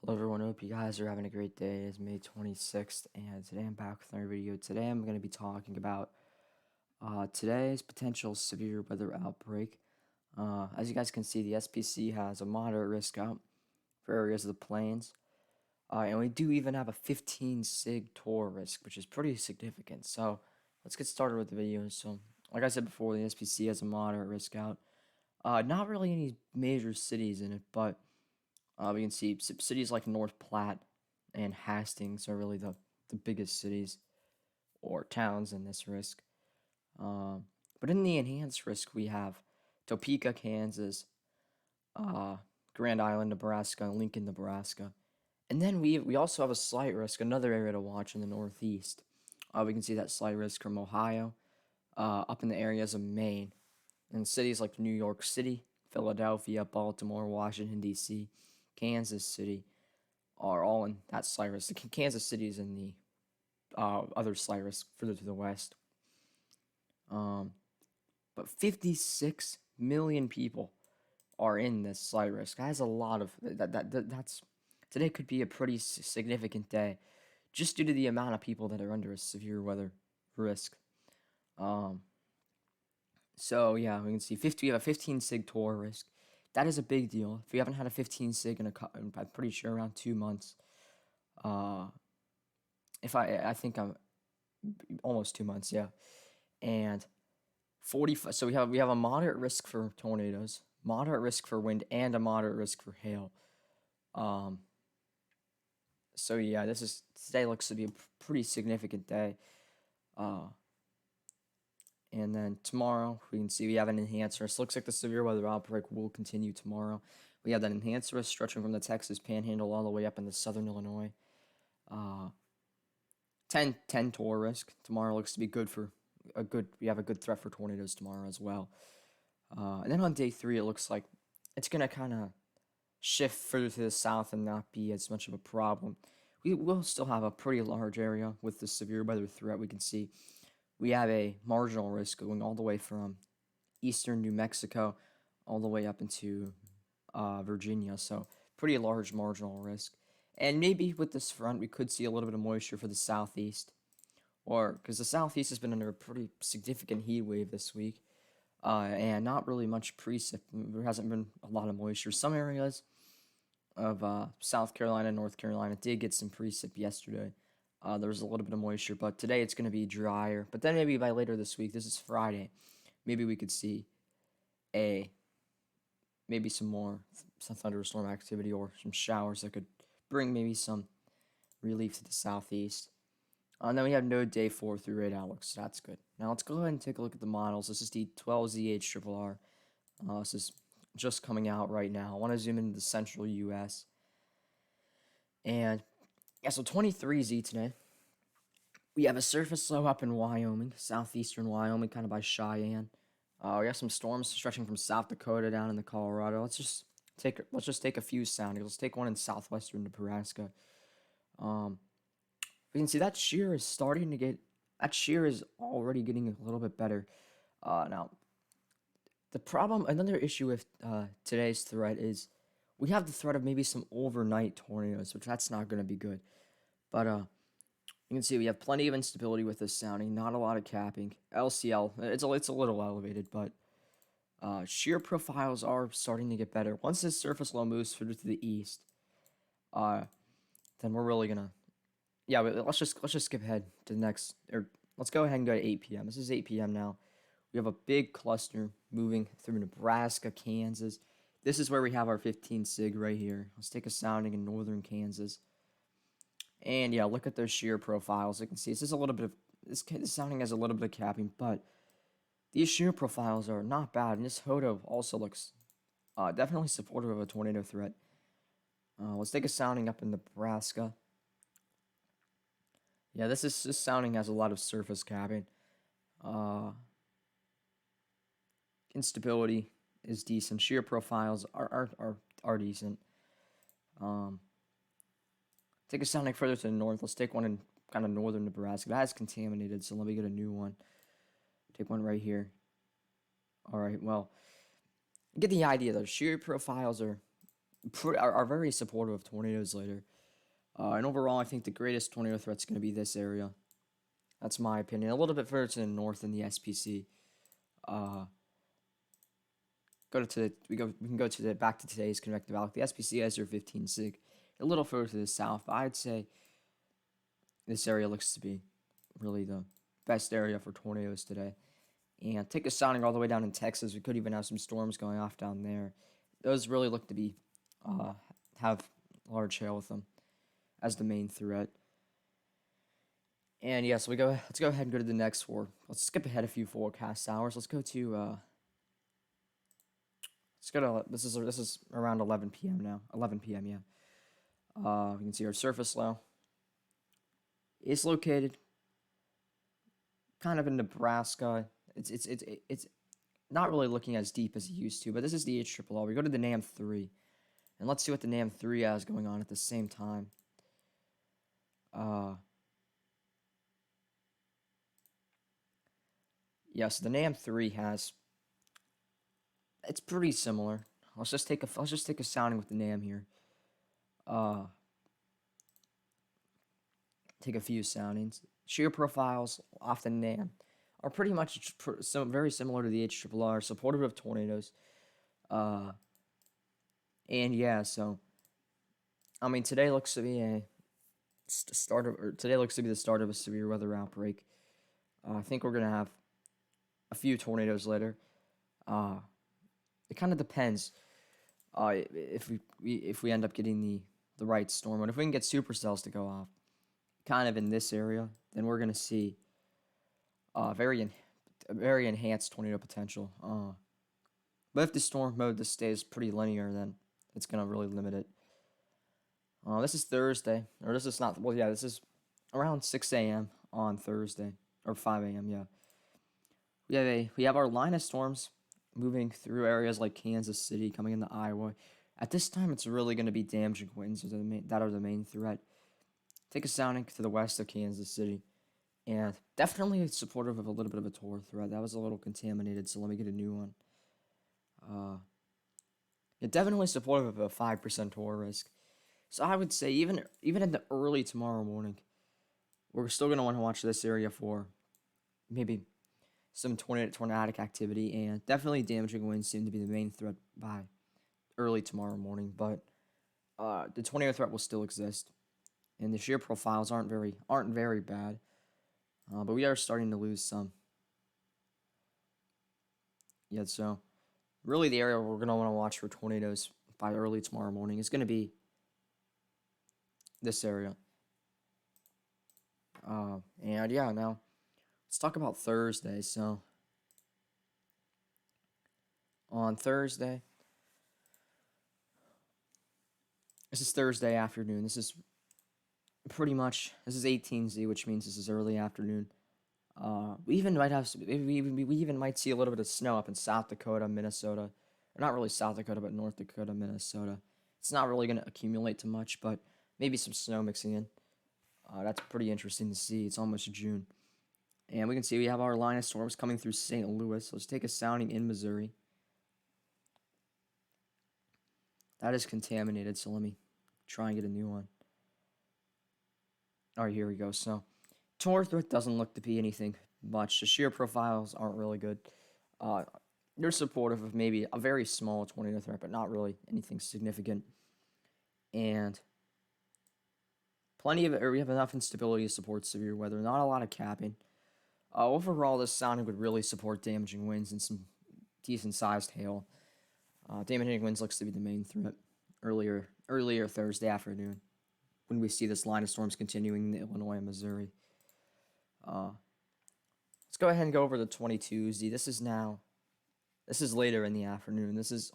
Hello everyone, hope you guys are having a great day. It's May 26th and today I'm back with another video. Today I'm going to be talking about today's potential severe weather outbreak. As you guys can see, the SPC has a moderate risk out for areas of the plains. And we do even have a 15 sig Tor risk, which is pretty significant. So let's get started with the video. So like I said before, the SPC has a moderate risk out. Not really any major cities in it, but we can see cities like North Platte and Hastings are really the biggest cities or towns in this risk. But in the enhanced risk, we have Topeka, Kansas, uh, Grand Island, Nebraska, Lincoln, Nebraska. And then we also have a slight risk, another area to watch in the Northeast. We can see that slight risk from Ohio, up in the areas of Maine, and cities like New York City, Philadelphia, Baltimore, Washington, D.C., Kansas City are all in that slight risk. Kansas City is in the other slight risk further to the west. But 56 million people are in this slight risk. That is a lot of that's today could be a pretty significant day, just due to the amount of people that are under a severe weather risk. So yeah, we can see we have a 15 sig Tor risk. That is a big deal. If we haven't had a 15 sig I'm pretty sure around 2 months. If I think I'm almost 2 months, yeah. And 45. So we have a moderate risk for tornadoes, moderate risk for wind, and a moderate risk for hail. So yeah, today looks to be a pretty significant day. And then tomorrow, we can see we have an enhanced risk. Looks like the severe weather outbreak will continue tomorrow. We have that enhanced risk stretching from the Texas Panhandle all the way up into southern Illinois. 10 Tor risk. Tomorrow looks to be good for we have a good threat for tornadoes tomorrow as well. And then on day 3, it looks like it's going to kind of shift further to the south and not be as much of a problem. We will still have a pretty large area with the severe weather threat. We can see we have a marginal risk going all the way from eastern New Mexico all the way up into Virginia. So pretty large marginal risk. And maybe with this front, we could see a little bit of moisture for the southeast. Or because the southeast has been under a pretty significant heat wave this week. And not really much precip. There hasn't been a lot of moisture. Some areas of South Carolina and North Carolina did get some precip yesterday. There was a little bit of moisture, but today it's going to be drier. But then maybe by later this week, this is Friday, maybe we could see maybe some thunderstorm activity or some showers that could bring maybe some relief to the southeast. And then we have no day 4 through 8 outlooks, so that's good. Now let's go ahead and take a look at the models. This is the 12ZH this is just coming out right now. I want to zoom into the central U.S. And yeah, so 23Z today. We have a surface low up in Wyoming, southeastern Wyoming, kind of by Cheyenne. We have some storms stretching from South Dakota down into Colorado. Let's just take a few soundings. Let's take one in southwestern Nebraska. We can see that shear is already getting a little bit better. Now, another issue with today's threat is we have the threat of maybe some overnight tornadoes, which that's not going to be good. But you can see we have plenty of instability with this sounding, not a lot of capping. LCL, it's a little elevated, but shear profiles are starting to get better. Once this surface low moves further to the east, then we're really gonna, yeah. Let's just skip ahead to the next, or let's go ahead and go to 8 p.m. This is 8 p.m. now. We have a big cluster moving through Nebraska, Kansas. This is where we have our 15 sig right here. Let's take a sounding in northern Kansas. And yeah, look at those shear profiles. You can see this sounding has a little bit of capping, but these shear profiles are not bad. And this HOTO also looks definitely supportive of a tornado threat. Let's take a sounding up in Nebraska. Yeah, this sounding has a lot of surface capping. Instability is decent. Shear profiles are decent. Take a sounding further to the north. Let's take one in kind of northern Nebraska. That is contaminated, so let me get a new one. Take one right here. All right, well, get the idea though. Shear profiles are are very supportive of tornadoes later. And overall, I think the greatest tornado threat's going to be this area. That's my opinion. A little bit further to the north in the SPC. Uh, we can go to the back to today's convective outlook. The SPC has your 15 sig. A little further to the south, but I'd say this area looks to be really the best area for tornadoes today. And take a sounding all the way down in Texas. We could even have some storms going off down there. Those really look to be have large hail with them as the main threat. And yeah, so let's go ahead and go to the next four. Let's skip ahead a few forecast hours. Let's go to this is around 11 p.m. now. 11 p.m. Yeah. We can see our surface low is located kind of in Nebraska. It's not really looking as deep as it used to, but this is the HLL. We go to the NAM 3, and let's see what the NAM 3 has going on at the same time. Yes, the NAM 3 has. It's pretty similar. Let's just take a sounding with the NAM here. Take a few soundings. Shear profiles off the NAM are pretty much very similar to the HLR, supportive of tornadoes. And yeah, so I mean today looks to be today looks to be the start of a severe weather outbreak. I think we're gonna have a few tornadoes later. It kind of depends. If we end up getting the right storm, and if we can get supercells to go off, kind of in this area, then we're gonna see very enhanced tornado potential. But if the storm mode just stays pretty linear, then it's gonna really limit it. This is Thursday, or this is not. Well, yeah, this is around 6 a.m. on Thursday, or 5 a.m. Yeah, we have our line of storms moving through areas like Kansas City, coming into Iowa. At this time, it's really going to be damaging winds that are the main threat. Take a sounding to the west of Kansas City, and definitely supportive of a little bit of a torr threat. That was a little contaminated, so let me get a new one. Yeah, definitely supportive of a 5% torr risk. So I would say even in the early tomorrow morning, we're still going to want to watch this area for maybe some tornadic activity, and definitely damaging winds seem to be the main threat by early tomorrow morning. But the tornado threat will still exist, and the shear profiles aren't very bad. But we are starting to lose some. Yeah, so really the area we're gonna want to watch for tornadoes by early tomorrow morning is gonna be this area. And yeah, now let's talk about Thursday. So on Thursday, this is Thursday afternoon. This is 18Z, which means this is early afternoon. We even might see a little bit of snow up in South Dakota, Minnesota. Or not really South Dakota, but North Dakota, Minnesota. It's not really going to accumulate too much, but maybe some snow mixing in. That's pretty interesting to see. It's almost June. And we can see we have our line of storms coming through St. Louis. Let's take a sounding in Missouri. That is contaminated, so let me try and get a new one. All right, here we go. So, torr threat doesn't look to be anything much. The shear profiles aren't really good. They're supportive of maybe a very small tornado threat, but not really anything significant. And we have enough instability to support severe weather. Not a lot of capping. Overall, this sounding would really support damaging winds and some decent-sized hail. Damaging winds looks to be the main threat earlier Thursday afternoon when we see this line of storms continuing in Illinois and Missouri. Let's go ahead and go over the 22Z. This is later in the afternoon. This is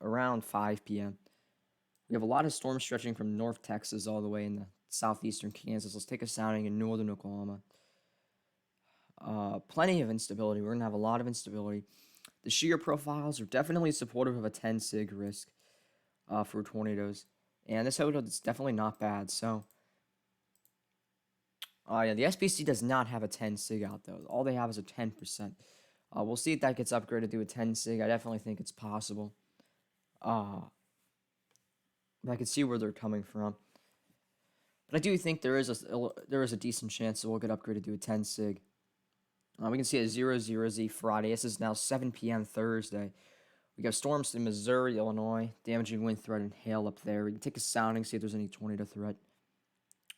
around 5 p.m. We have a lot of storms stretching from North Texas all the way into southeastern Kansas. Let's take a sounding in northern Oklahoma. Plenty of instability. We're going to have a lot of instability. The shear profiles are definitely supportive of a 10 sig risk for tornadoes. And this photo is definitely not bad. So, yeah, the SPC does not have a 10 sig out, though. All they have is a 10%. We'll see if that gets upgraded to a 10 sig. I definitely think it's possible. Uh, I can see where they're coming from. But I do think there is a decent chance that we'll get upgraded to a 10 sig. We can see a 0-0Z Friday. This is now 7 p.m. Thursday. We got storms in Missouri, Illinois, damaging wind threat and hail up there. We can take a sounding, see if there's any tornado threat.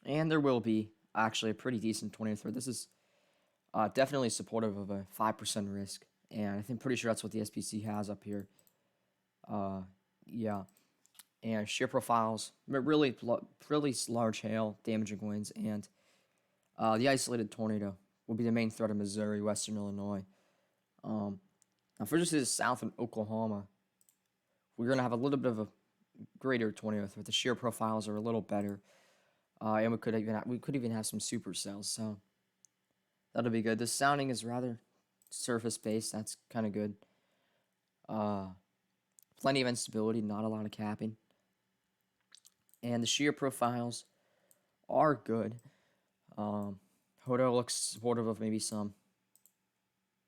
And there will be actually a pretty decent tornado threat. This is definitely supportive of a 5% risk. And I think pretty sure that's what the SPC has up here. Yeah. And shear profiles, really large hail, damaging winds, and the isolated tornado will be the main threat of Missouri, western Illinois. Now, for just south in Oklahoma, we're going to have a little bit of a greater tornado threat. The shear profiles are a little better, and we could even have some supercells. So that'll be good. The sounding is rather surface based. That's kind of good. Plenty of instability, not a lot of capping, and the shear profiles are good. Hodo looks supportive of maybe some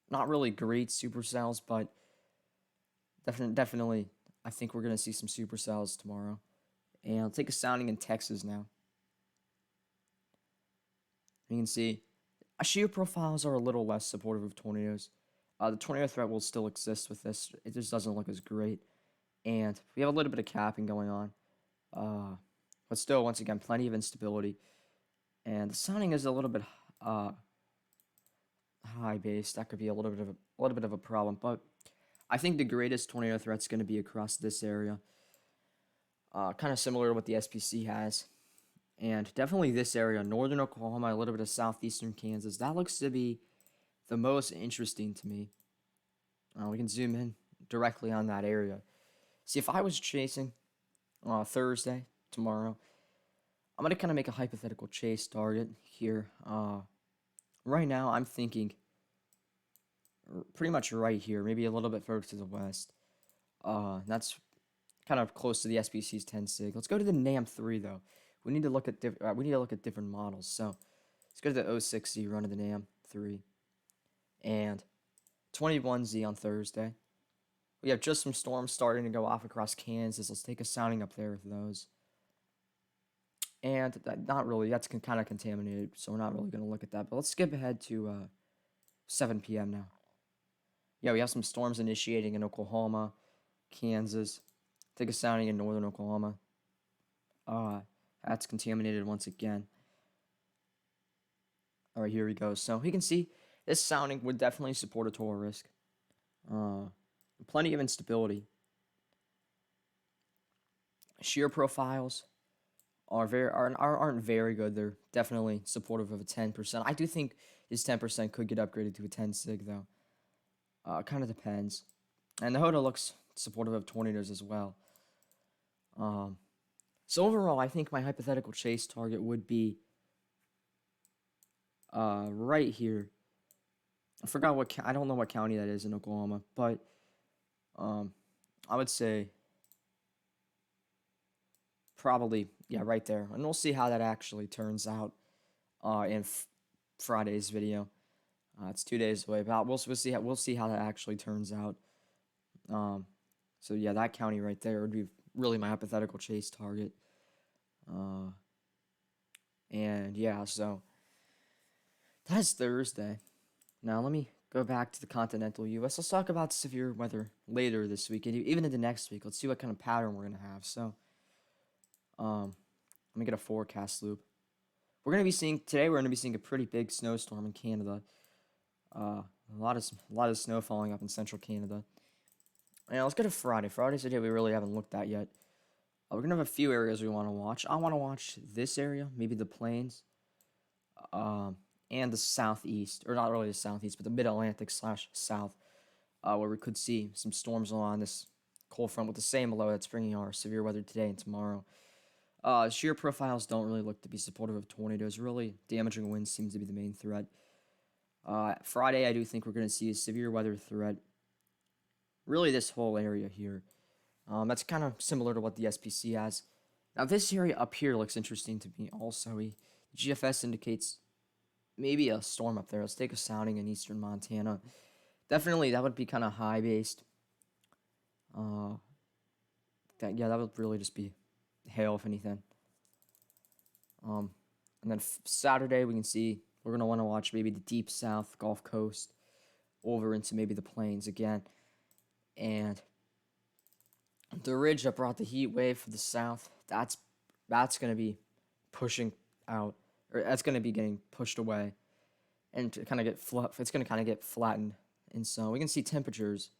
not really great supercells, but definitely I think we're going to see some supercells tomorrow. And I'll take a sounding in Texas now. You can see shear profiles are a little less supportive of tornadoes. The tornado threat will still exist with this. It just doesn't look as great. And we have a little bit of capping going on. But still, once again, plenty of instability. And the sounding is a little bit high base. That could be a little bit of a problem. But I think the greatest tornado threat is going to be across this area. Kind of similar to what the SPC has. And definitely this area, northern Oklahoma, a little bit of southeastern Kansas. That looks to be the most interesting to me. We can zoom in directly on that area. See, if I was chasing Thursday, tomorrow, I'm going to kind of make a hypothetical chase target here. Right now, I'm thinking pretty much right here, maybe a little bit further to the west. That's kind of close to the SPC's 10 sig. Let's go to the NAM3 though. We need to look at different models. So let's go to the 06Z run of the NAM3 and 21Z on Thursday. We have just some storms starting to go off across Kansas. Let's take a sounding up there with those. And not really, that's kind of contaminated, so we're not really going to look at that. But let's skip ahead to 7 p.m. now. Yeah, we have some storms initiating in Oklahoma, Kansas. Take a sounding in northern Oklahoma. That's contaminated once again. All right, here we go. So we can see this sounding would definitely support a total risk. Plenty of instability. Shear profiles aren't very good. They're definitely supportive of a 10%. I do think this 10% could get upgraded to a 10 sig though. Kind of depends. And the HODA looks supportive of tornadoes as well. So overall, I think my hypothetical chase target would be right here. I forgot I don't know what county that is in Oklahoma, but I would say probably, yeah, right there. And we'll see how that actually turns out in Friday's video. It's 2 days away, but we'll see how that actually turns out. So yeah, that county right there would be really my hypothetical chase target. And yeah, so that's Thursday. Now let me go back to the continental U.S. Let's talk about severe weather later this week, and even into next week. Let's see what kind of pattern we're gonna have. So, let me get a forecast loop. We're gonna be seeing a pretty big snowstorm in Canada. A lot of snow falling up in central Canada. And let's go to Friday. Friday's a day we really haven't looked at yet. We're gonna have a few areas we want to watch. I want to watch this area, maybe the plains, and the southeast, or not really the southeast, but the mid-Atlantic / south, where we could see some storms along this cold front with the same low that's bringing our severe weather today and tomorrow. Shear profiles don't really look to be supportive of tornadoes. Really, damaging winds seems to be the main threat. Friday, I do think we're going to see a severe weather threat. Really, this whole area here. That's kind of similar to what the SPC has. Now, this area up here looks interesting to me also. GFS indicates maybe a storm up there. Let's take a sounding in eastern Montana. Definitely, that would be kind of high based. Uh, that would really just be hail if anything. Um, and then Saturday we can see we're gonna want to watch maybe the deep south Gulf Coast over into maybe the plains again, and the ridge that brought the heat wave for the south. That's gonna be pushing out, or that's gonna be getting pushed away, and to kind of get it's gonna kind of get flattened. And so we can see temperatures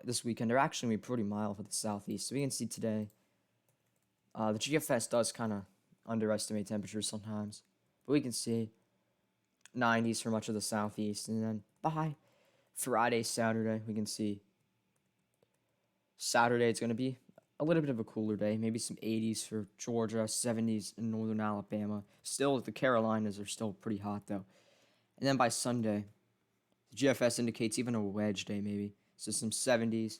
this weekend are actually gonna be pretty mild for the southeast. So we can see today. The GFS does kind of underestimate temperatures sometimes, but we can see 90s for much of the southeast, and then by Friday, Saturday, we can see Saturday it's going to be a little bit of a cooler day, maybe some 80s for Georgia, 70s in northern Alabama. Still, the Carolinas are still pretty hot though. And then by Sunday, the GFS indicates even a wedge day maybe, so some 70s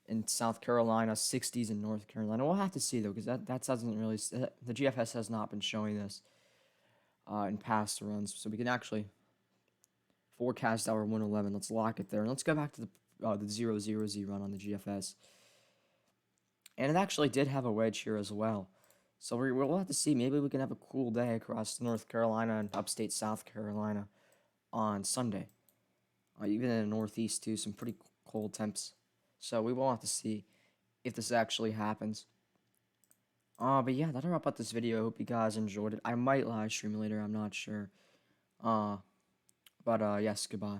in South Carolina, 60s in North Carolina. We'll have to see though, because that doesn't really the GFS has not been showing this in past runs, so we can actually forecast our 111. Let's lock it there, and let's go back to the 0-0-Z run on the GFS. And it actually did have a wedge here as well. So we'll have to see. Maybe we can have a cool day across North Carolina and upstate South Carolina on Sunday. Even in the Northeast, too, some pretty cold temps. So we will have to see if this actually happens. But yeah, that'll wrap up this video. I hope you guys enjoyed it. I might live stream later. I'm not sure. But yes, goodbye.